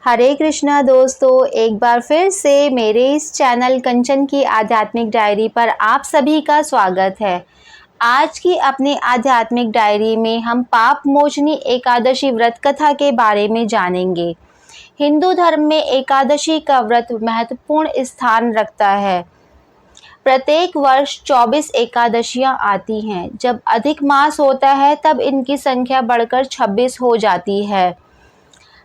हरे कृष्णा दोस्तों, एक बार फिर से मेरे इस चैनल कंचन की आध्यात्मिक डायरी पर आप सभी का स्वागत है। आज की अपनी आध्यात्मिक डायरी में हम पाप मोचनी एकादशी व्रत कथा के बारे में जानेंगे। हिंदू धर्म में एकादशी का व्रत महत्वपूर्ण स्थान रखता है। प्रत्येक वर्ष 24 एकादशियां आती हैं। जब अधिक मास होता है तब इनकी संख्या बढ़कर 26 हो जाती है।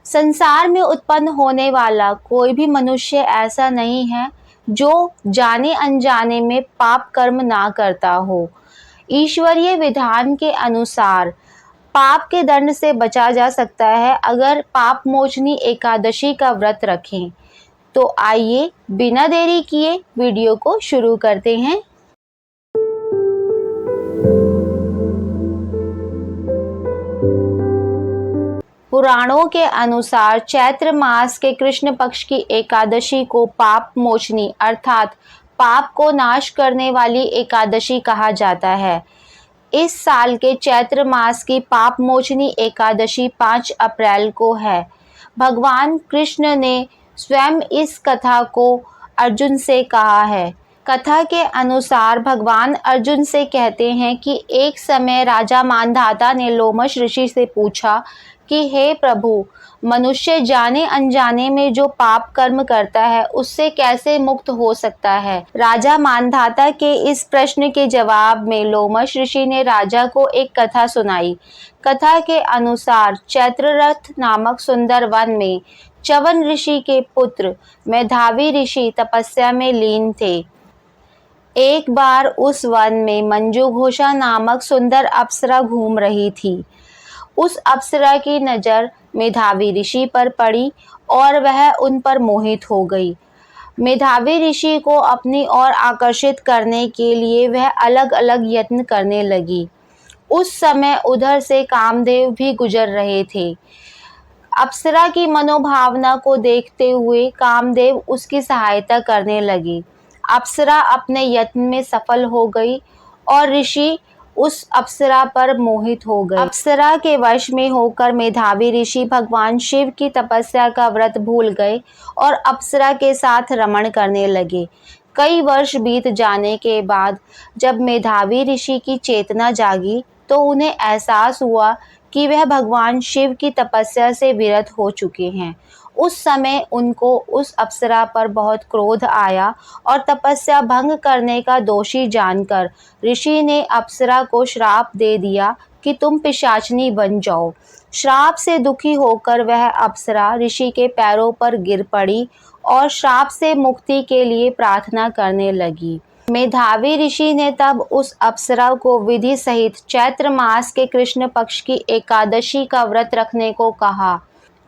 संसार में उत्पन्न होने वाला कोई भी मनुष्य ऐसा नहीं है जो जाने अनजाने में पाप कर्म ना करता हो। ईश्वरीय विधान के अनुसार पाप के दंड से बचा जा सकता है अगर पाप मोचनी एकादशी का व्रत रखें। तो आइए बिना देरी किए वीडियो को शुरू करते हैं। पुराणों के अनुसार चैत्र मास के कृष्ण पक्ष की एकादशी को पाप मोचनी अर्थात पाप को नाश करने वाली एकादशी कहा जाता है। इस साल के चैत्र मास की पाप मोचनी एकादशी 5 अप्रैल को है। भगवान कृष्ण ने स्वयं इस कथा को अर्जुन से कहा है। कथा के अनुसार भगवान अर्जुन से कहते हैं कि एक समय राजा मांधाता ने लोमश ऋषि से पूछा कि हे प्रभु, मनुष्य जाने अनजाने में जो पाप कर्म करता है उससे कैसे मुक्त हो सकता है। राजा मांधाता के इस प्रश्न के जवाब में लोमश ऋषि ने राजा को एक कथा सुनाई। कथा के अनुसार चैत्ररथ नामक सुंदर वन में च्यवन ऋषि के पुत्र मेधावी ऋषि तपस्या में लीन थे। एक बार उस वन में मंजू घोषा नामक सुंदर अप्सरा घूम रही थी। उस अप्सरा की नज़र मेधावी ऋषि पर पड़ी और वह उन पर मोहित हो गई। मेधावी ऋषि को अपनी ओर आकर्षित करने के लिए वह अलग अलग यत्न करने लगी। उस समय उधर से कामदेव भी गुजर रहे थे। अप्सरा की मनोभावना को देखते हुए कामदेव उसकी सहायता करने लगे। अप्सरा अपने यत्न में सफल हो गई और ऋषि उस अप्सरा पर मोहित हो गए। अप्सरा के वश में होकर मेधावी ऋषि भगवान शिव की तपस्या का व्रत भूल गए और अप्सरा के साथ रमण करने लगे। कई वर्ष बीत जाने के बाद जब मेधावी ऋषि की चेतना जागी तो उन्हें एहसास हुआ कि वह भगवान शिव की तपस्या से विरत हो चुके हैं। उस समय उनको उस अप्सरा पर बहुत क्रोध आया और तपस्या भंग करने का दोषी जानकर ऋषि ने अप्सरा को श्राप दे दिया कि तुम पिशाचनी बन जाओ। श्राप से दुखी होकर वह अप्सरा ऋषि के पैरों पर गिर पड़ी और श्राप से मुक्ति के लिए प्रार्थना करने लगी। मेधावी ऋषि ने तब उस अप्सरा को विधि सहित चैत्र मास के कृष्ण पक्ष की एकादशी का व्रत रखने को कहा।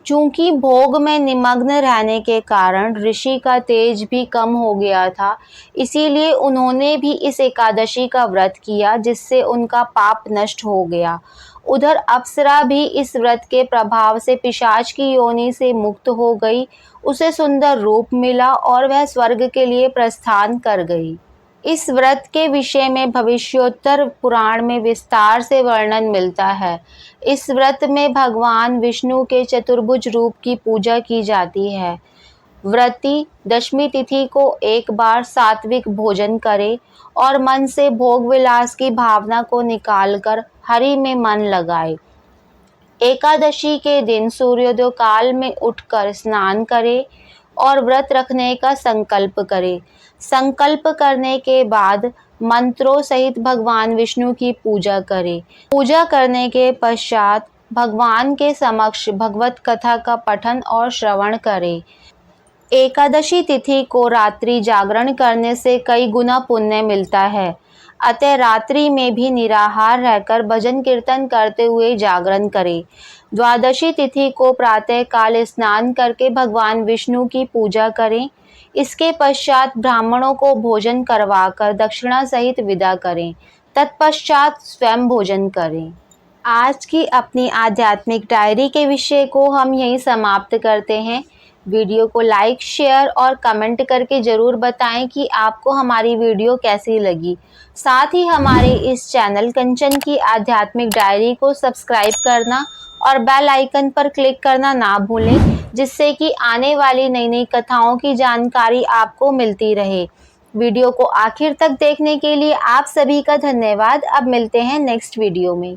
चूंकि भोग में निमग्न रहने के कारण ऋषि का तेज भी कम हो गया था, इसीलिए उन्होंने भी इस एकादशी का व्रत किया जिससे उनका पाप नष्ट हो गया। उधर अप्सरा भी इस व्रत के प्रभाव से पिशाच की योनि से मुक्त हो गई। उसे सुंदर रूप मिला और वह स्वर्ग के लिए प्रस्थान कर गई। इस व्रत के विषय में भविष्योत्तर पुराण में विस्तार से वर्णन मिलता है। इस व्रत में भगवान विष्णु के चतुर्भुज रूप की पूजा की जाती है। व्रती दशमी तिथि को एक बार सात्विक भोजन करे और मन से भोग विलास की भावना को निकालकर हरि में मन लगाए। एकादशी के दिन सूर्योदय काल में उठकर स्नान करे और व्रत रखने का संकल्प करे। संकल्प करने के बाद मंत्रों सहित भगवान विष्णु की पूजा करें। पूजा करने के पश्चात भगवान के समक्ष भगवत कथा का पठन और श्रवण करें। एकादशी तिथि को रात्रि जागरण करने से कई गुना पुण्य मिलता है। अतः रात्रि में भी निराहार रहकर भजन कीर्तन करते हुए जागरण करें। द्वादशी तिथि को प्रातः काल स्नान करके भगवान विष्णु की पूजा करें। इसके पश्चात ब्राह्मणों को भोजन करवाकर दक्षिणा सहित विदा करें। तत्पश्चात स्वयं भोजन करें। आज की अपनी आध्यात्मिक डायरी के विषय को हम यहीं समाप्त करते हैं। वीडियो को लाइक, शेयर और कमेंट करके ज़रूर बताएं कि आपको हमारी वीडियो कैसी लगी। साथ ही हमारे इस चैनल कंचन की आध्यात्मिक डायरी को सब्सक्राइब करना और बेल आइकन पर क्लिक करना ना भूलें, जिससे कि आने वाली नई कथाओं की जानकारी आपको मिलती रहे। वीडियो को आखिर तक देखने के लिए आप सभी का धन्यवाद। अब मिलते हैं नेक्स्ट वीडियो में।